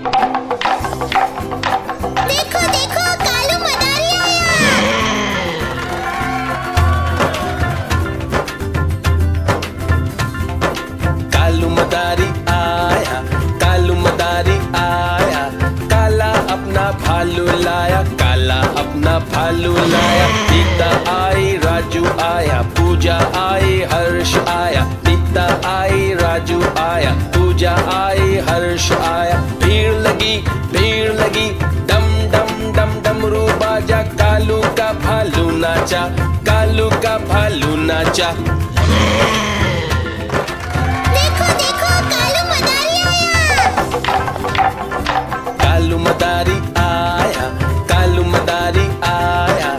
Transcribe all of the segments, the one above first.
देखो देखो कालू मदारी आया। कालू मदारी आया, कालू मदारी आया, काला अपना भालू लाया, काला अपना भालू लाया। सीता आई, राजू आया, पूजा आई, हर्ष आया। सीता आई, राजू आया, पूजा आई, हर्ष आया। भीड़ लगी, डम डम डम डमरू बाजा, कालू का भालू नाचा, कालू का भालू नाचा। देखो देखो कालू मदारी आया। कालू मदारी आया, कालू मदारी आया,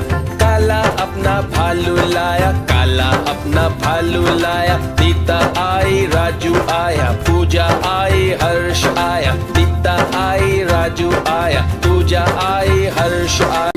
काला अपना भालू लाया, काला अपना भालू लाया। सीता आई, राजू आया, पूजा आई, हर्ष आया। सीता आई, राजू आया, पूजा आई, हर्ष आया।